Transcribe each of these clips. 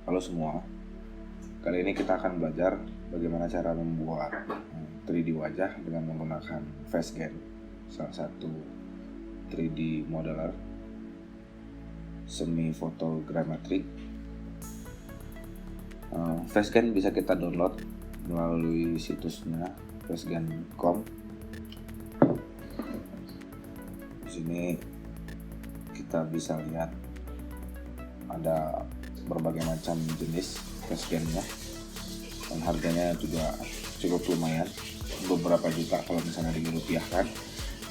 Halo semua, kali ini kita akan belajar bagaimana cara membuat 3D wajah dengan menggunakan Facegen, salah satu 3D modeler semi photogrammetry. Facegen bisa kita download melalui situsnya facegen.com. Di sini kita bisa lihat ada berbagai macam jenis Facegennya dan harganya juga cukup lumayan, beberapa juta kalau misalnya dirupiahkan.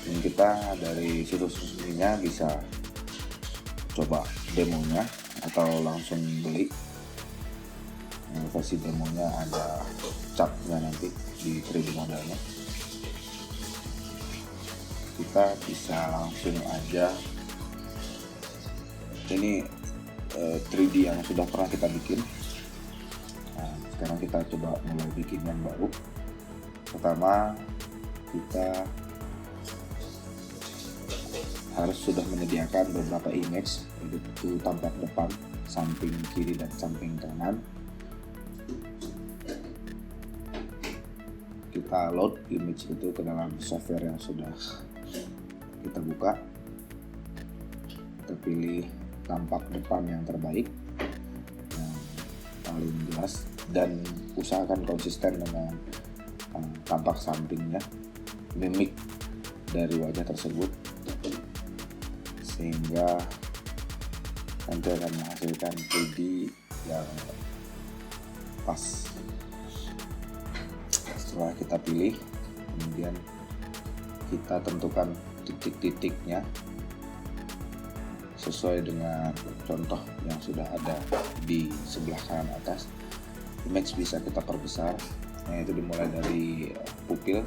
Dan kita dari situs resminya bisa coba demonya atau langsung beli. Versi demonya ada capnya nanti di 3D modelnya. Kita bisa langsung aja, ini 3D yang sudah pernah kita bikin. Nah, sekarang kita coba mulai bikin yang baru. Pertama, kita harus sudah menyediakan beberapa image, yaitu tampak depan, samping kiri, dan samping kanan. Kita load image itu ke dalam software yang sudah kita buka. Kita pilih tampak depan yang terbaik, yang paling jelas, dan usahakan konsisten dengan tampak sampingnya, mimik dari wajah tersebut, sehingga nanti akan menghasilkan 3D yang pas. Setelah kita pilih, kemudian kita tentukan titik-titiknya sesuai dengan contoh yang sudah ada di sebelah kanan atas. Image bisa kita perbesar, yaitu dimulai dari pupil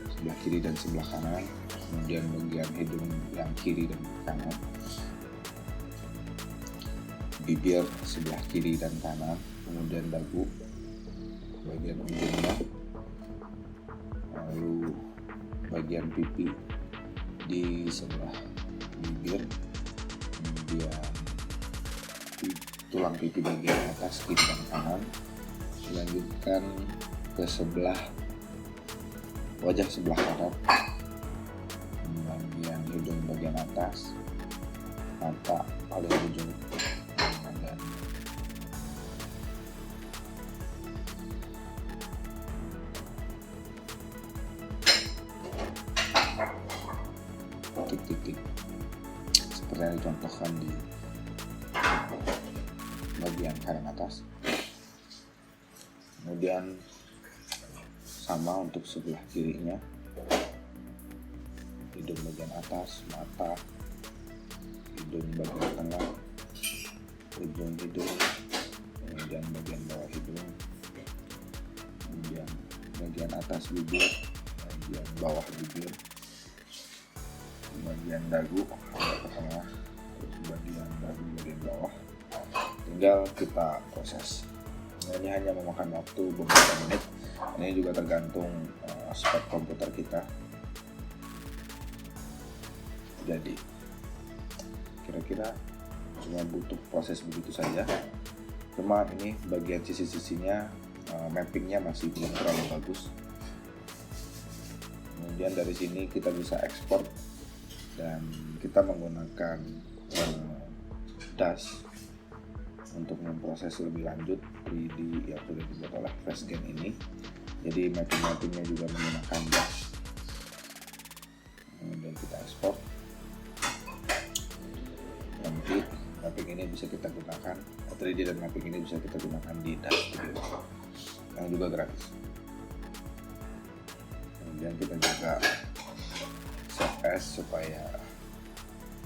sebelah kiri dan sebelah kanan, kemudian bagian hidung yang kiri dan kanan, bibir sebelah kiri dan kanan, kemudian dagu bagian ujungnya, lalu bagian pipi di sebelah bibir, kemudian tulang pipi bagian atas kiri dan kanan. Dilanjutkan ke sebelah wajah sebelah kanan, bagian hidung bagian atas, mata paling ujung, dan titik-titik seperti yang dicontohkan di bagian kanan atas. Kemudian sama untuk sebelah kirinya, hidung bagian atas, mata, hidung bagian tengah, ujung hidung, kemudian bagian bawah hidung, kemudian bagian atas bibir, bagian bawah bibir, bagian dagu ke tengah, terus bagian dagu bagian bawah. Tinggal kita proses. Ini hanya memakan waktu beberapa menit. Ini juga tergantung spek komputer kita. Jadi kira-kira cuma butuh proses begitu saja. Cuma ini bagian sisi-sisinya mappingnya masih belum terlalu bagus. Kemudian dari sini kita bisa ekspor, dan kita menggunakan DAS untuk memproses lebih lanjut 3D yang sudah dibuat oleh Facegen ini. Jadi mapping-mappingnya juga menggunakan DAS. Kemudian kita ekspor. Nanti mapping ini bisa kita gunakan, 3D dan mapping ini bisa kita gunakan di DAS yang juga gratis. Kemudian kita juga save as supaya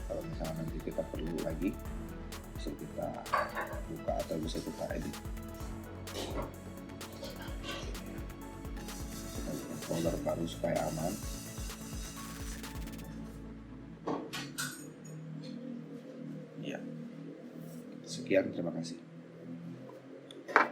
kalau misalnya nanti kita perlu lagi bisa kita buka atau bisa kita edit. Kita buka folder baru supaya aman. Ya, sekian, terima kasih.